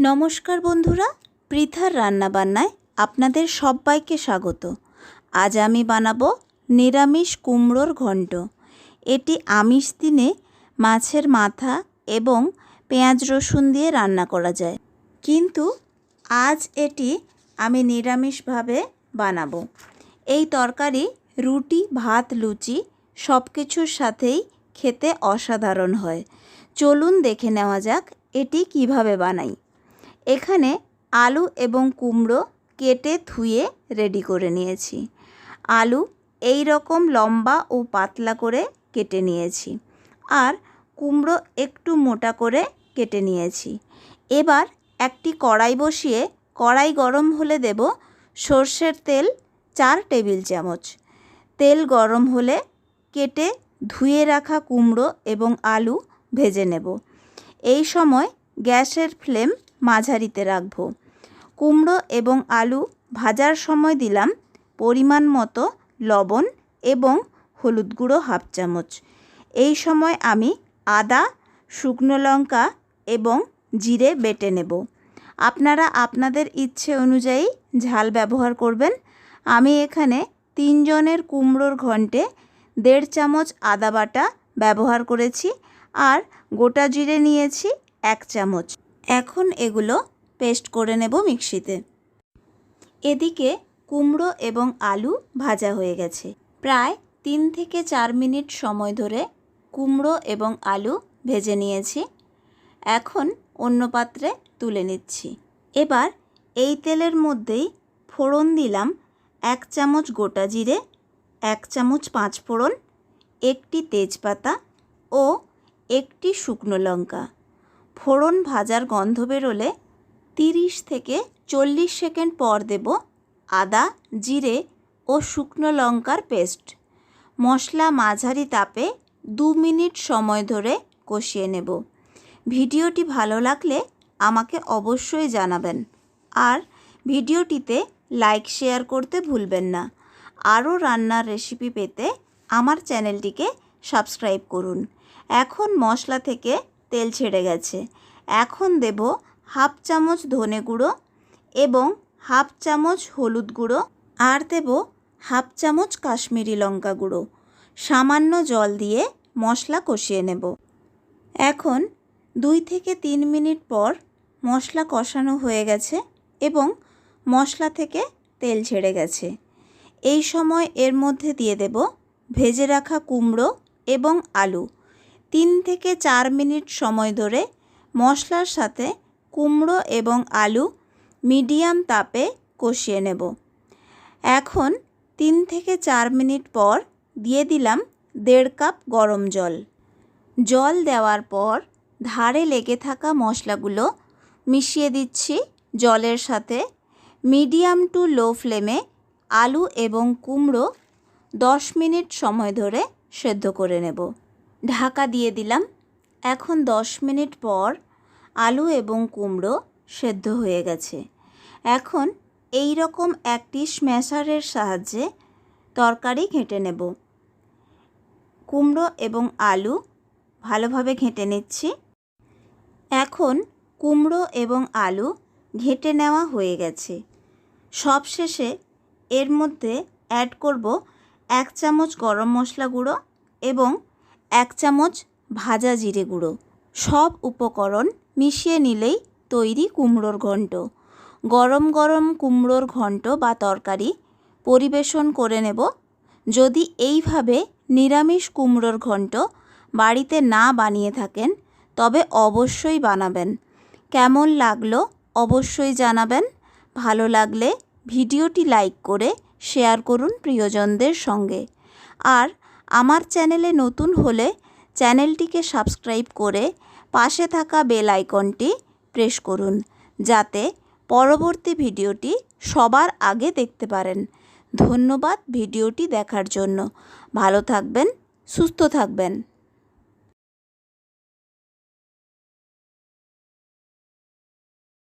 নমস্কার বন্ধুরা, পৃথার রান্নাবান্নায় আপনাদের সবাইকে স্বাগত। আজ আমি বানাবো নিরামিষ কুমড়োর ঘন্ট। এটি আমিষ দিনে মাছের মাথা এবং পেঁয়াজ রসুন দিয়ে রান্না করা যায়, কিন্তু আজ এটি আমি নিরামিষভাবে বানাবো। এই তরকারি রুটি, ভাত, লুচি সব কিছুর সাথেই খেতে অসাধারণ হয়। চলুন দেখে নেওয়া যাক এটি কিভাবে বানাই। এখানে আলু এবং কুমড়ো কেটে ধুয়ে রেডি করে নিয়েছি। আলু এই রকম লম্বা ও পাতলা করে কেটে নিয়েছি, আর কুমড়ো একটু মোটা করে কেটে নিয়েছি। এবার একটি কড়াই বসিয়ে কড়াই গরম হলে দেব সর্ষের তেল 4 টেবিল চামচ। তেল গরম হলে কেটে ধুয়ে রাখা কুমড়ো এবং আলু ভেজে নেব। এই সময় গ্যাসের ফ্লেম মাঝারিতে রাখব। কুমড়ো এবং আলু ভাজার সময় দিলাম পরিমাণ মতো লবণ এবং হলুদ গুঁড়ো 1/2 চামচ। এই সময় আমি আদা, শুকনো লঙ্কা এবং জিরে বেটে নেব। আপনারা আপনাদের ইচ্ছে অনুযায়ী ঝাল ব্যবহার করবেন। আমি এখানে 3 জনের কুমড়োর ঘন্টে 1.5 চামচ আদা বাটা ব্যবহার করেছি, আর গোটা জিরে নিয়েছি 1 চামচ। এখন এগুলো পেস্ট করে নেব মিক্সিতে। এদিকে কুমড়ো এবং আলু ভাজা হয়ে গেছে। প্রায় 3 থেকে 4 মিনিট সময় ধরে কুমড়ো এবং আলু ভেজে নিয়েছি। এখন অন্য পাত্রে তুলে নিচ্ছি। এবার এই তেলের মধ্যেই ফোড়ন দিলাম 1 চামচ গোটা জিরে, 1 চামচ 5 ফোড়ন, 1টি তেজপাতা ও 1টি শুকনো লঙ্কা। ফোড়ন ভাজার গন্ধ বেরোলে 30 থেকে 40 সেকেন্ড পর দেব আদা, জিরে ও শুকনো লঙ্কার পেস্ট। মশলা মাঝারি তাপে 2 মিনিট সময় ধরে কষিয়ে নেব। ভিডিওটি ভালো লাগলে আমাকে অবশ্যই জানাবেন, আর ভিডিওটিতে লাইক শেয়ার করতে ভুলবেন না। আরও রান্নার রেসিপি পেতে আমার চ্যানেলটিকে সাবস্ক্রাইব করুন। এখন মশলা থেকে তেল ছেড়ে গেছে। এখন দেব 1/2 চামচ ধনে গুঁড়ো এবং 1/2 চামচ হলুদ গুঁড়ো, আর দেব 1/2 চামচ কাশ্মীরি লঙ্কা গুঁড়ো। সামান্য জল দিয়ে মশলা কষিয়ে নেব। এখন 2 থেকে 3 মিনিট পর মশলা কষানো হয়ে গেছে এবং মশলা থেকে তেল ছেড়ে গেছে। এই সময় এর মধ্যে দিয়ে দেব ভেজে রাখা কুমড়ো এবং আলু। 3 থেকে 4 মিনিট সময় ধরে মশলার সাথে কুমড়ো এবং আলু মিডিয়াম তাপে কষিয়ে নেব। এখন 3 থেকে 4 মিনিট পর দিয়ে দিলাম 1.5 কাপ গরম জল। জল দেওয়ার পর ধারে লেগে থাকা মশলাগুলো মিশিয়ে দিচ্ছি জলের সাথে। মিডিয়াম টু লো ফ্লেমে আলু এবং কুমড়ো 10 মিনিট সময় ধরে সেদ্ধ করে নেব। ঢাকা দিয়ে দিলাম। এখন 10 মিনিট পর আলু এবং কুমড়ো সেদ্ধ হয়ে গেছে। এখন এই রকম একটি স্ম্যাশারের সাহায্যে তরকারি ঘেঁটে নেব। কুমড়ো এবং আলু ভালোভাবে ঘেঁটে নিচ্ছি। এখন কুমড়ো এবং আলু ঘেঁটে নেওয়া হয়ে গেছে। সবশেষে এর মধ্যে অ্যাড করব 1 চামচ গরম মশলা গুঁড়ো এবং 1 চামচ ভাজা জিরে গুঁড়ো। সব উপকরণ মিশিয়ে নিলেই তৈরি কুমড়োর ঘন্ট। গরম গরম কুমড়োর ঘন্ট বা তরকারি পরিবেশন করে নেব। যদি এইভাবে নিরামিষ কুমড়োর ঘন্ট বাড়িতে না বানিয়ে থাকেন তবে অবশ্যই বানাবেন। কেমন লাগলো অবশ্যই জানাবেন। ভালো লাগলে ভিডিওটি লাইক করে শেয়ার করুন প্রিয়জনদের সঙ্গে। আর আমার চ্যানেলে নতুন হলে চ্যানেলটিকে সাবস্ক্রাইব করে পাশে থাকা বেল আইকনটি প্রেস করুন, যাতে পরবর্তী ভিডিওটি সবার আগে দেখতে পারেন। ধন্যবাদ ভিডিওটি দেখার জন্য। ভালো থাকবেন, সুস্থ থাকবেন।